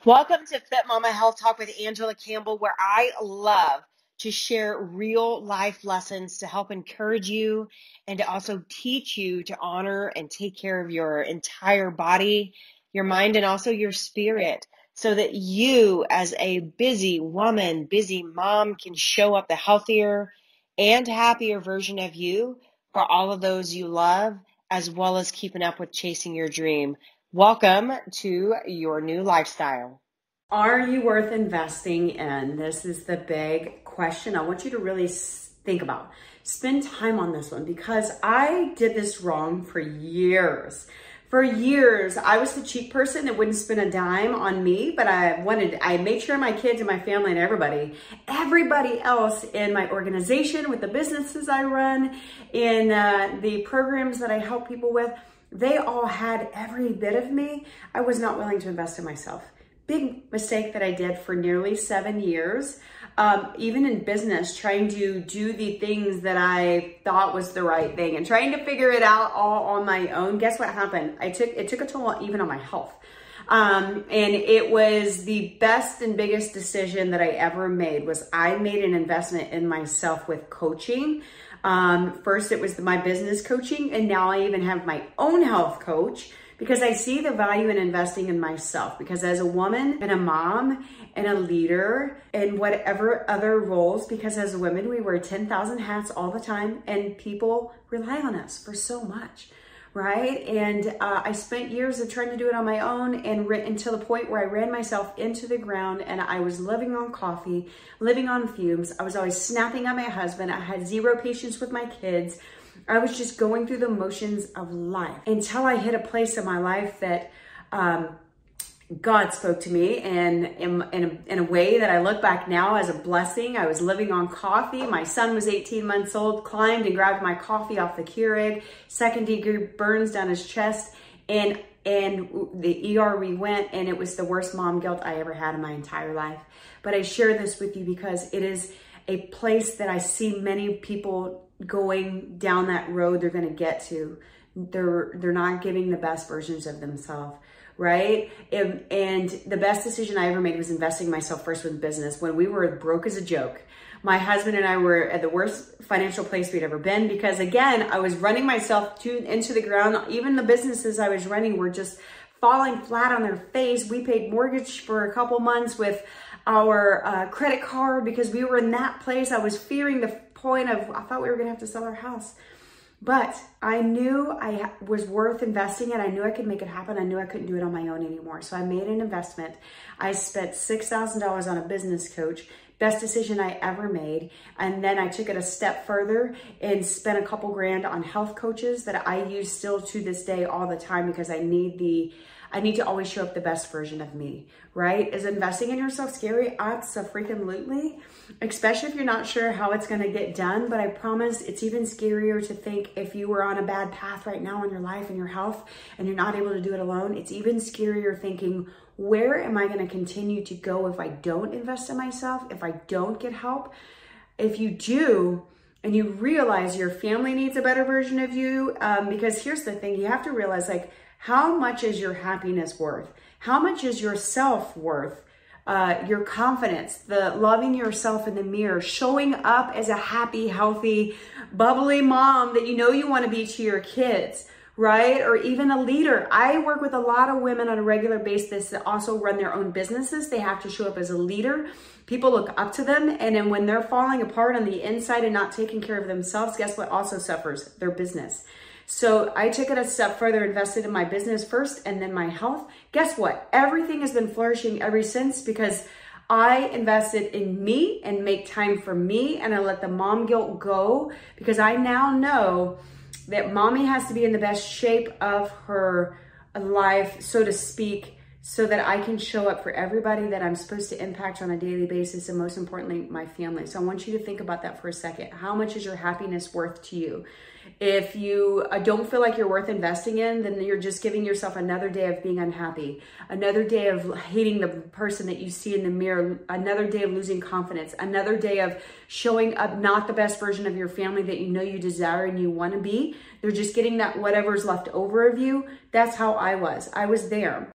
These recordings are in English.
Welcome to Fit Mama Health Talk with Angela Campbell, where I love to share real life lessons to help encourage you and to also teach you to honor and take care of your entire body, your mind, and also your spirit, so that you, as a busy woman, busy mom, can show up the healthier and happier version of you for all of those you love, as well as keeping up with chasing your dream. Welcome to your new lifestyle. Are you worth investing in? This is the big question I want you to really think about. Spend time on this one because I did this wrong for years. For years, I was the cheap person that wouldn't spend a dime on me, but I made sure my kids and my family and everybody else in my organization, with the businesses I run, in the programs that I help people with, they all had every bit of me. I was not willing to invest in myself. Big mistake that I did for nearly 7 years, even in business, trying to do the things that I thought was the right thing and trying to figure it out all on my own. Guess what happened? It took a toll even on my health. And it was the best and biggest decision that I ever made. Was I made an investment in myself with coaching. First it was my business coaching, and now I even have my own health coach, because I see the value in investing in myself. Because as a woman and a mom and a leader and whatever other roles, because as women, we wear 10,000 hats all the time and people rely on us for so much, right? And I spent years of trying to do it on my own and until the point where I ran myself into the ground, and I was living on coffee, living on fumes. I was always snapping at my husband. I had zero patience with my kids. I was just going through the motions of life until I hit a place in my life that God spoke to me, and in a way that I look back now as a blessing. I was living on coffee. My son was 18 months old, climbed and grabbed my coffee off the Keurig, 2nd-degree burns down his chest, and the ER we went, and it was the worst mom guilt I ever had in my entire life. But I share this with you because it is a place that I see many people going down that road they're going to get to. They're not giving the best versions of themselves, right? And the best decision I ever made was investing myself first with business. When we were broke as a joke, my husband and I were at the worst financial place we'd ever been, because again, I was running myself into the ground. Even the businesses I was running were just falling flat on their face. We paid mortgage for a couple months with our credit card because we were in that place. I was fearing the point of, I thought we were gonna have to sell our house. But I knew I was worth investing in. I knew I could make it happen. I knew I couldn't do it on my own anymore. So I made an investment. I spent $6,000 on a business coach. Best decision I ever made. And then I took it a step further and spent a couple grand on health coaches that I use still to this day all the time, because I need to always show up the best version of me, right? Is investing in yourself scary? Absolutely. Especially if you're not sure how it's gonna get done. But I promise it's even scarier to think, if you were on a bad path right now in your life and your health and you're not able to do it alone, it's even scarier thinking, where am I gonna continue to go if I don't invest in myself, if I don't get help? If you do, and you realize your family needs a better version of you, because here's the thing, you have to realize, like, how much is your happiness worth? How much is your self-worth? Your confidence, the loving yourself in the mirror, showing up as a happy, healthy, bubbly mom that you know you want to be to your kids, right? Or even a leader. I work with a lot of women on a regular basis that also run their own businesses. They have to show up as a leader. People look up to them. And then when they're falling apart on the inside and not taking care of themselves, guess what also suffers? Their business. So I took it a step further, invested in my business first and then my health. Guess what? Everything has been flourishing ever since, because I invested in me and make time for me, and I let the mom guilt go, because I now know that mommy has to be in the best shape of her life, so to speak, so that I can show up for everybody that I'm supposed to impact on a daily basis, and most importantly, my family. So I want you to think about that for a second. How much is your happiness worth to you? If you don't feel like you're worth investing in, then you're just giving yourself another day of being unhappy, another day of hating the person that you see in the mirror, another day of losing confidence, another day of showing up not the best version of your family that you know you desire and you want to be. They're just getting that whatever's left over of you. That's how I was. I was there.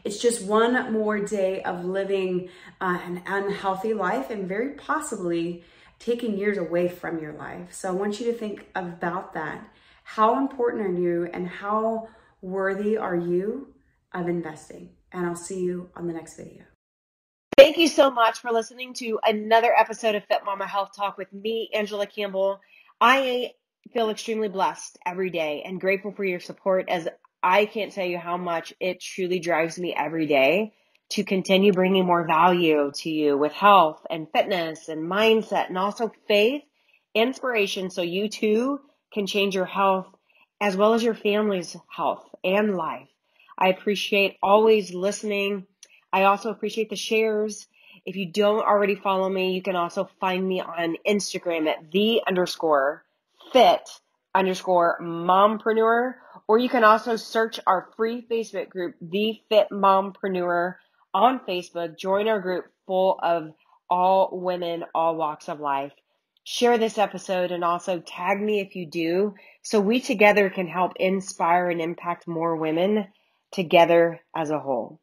It's just one more day of living an unhealthy life and very possibly taking years away from your life. So I want you to think about that. How important are you and how worthy are you of investing? And I'll see you on the next video. Thank you so much for listening to another episode of Fit Mama Health Talk with me, Angela Campbell. I feel extremely blessed every day and grateful for your support, as I can't tell you how much it truly drives me every day to continue bringing more value to you with health and fitness and mindset, and also faith, inspiration, so you too can change your health as well as your family's health and life. I appreciate always listening. I also appreciate the shares. If you don't already follow me, you can also find me on Instagram at _fit_mompreneur, or you can also search our free Facebook group, The Fit Mompreneur, on Facebook. Join our group full of all women, all walks of life. Share this episode and also tag me if you do, so we together can help inspire and impact more women together as a whole.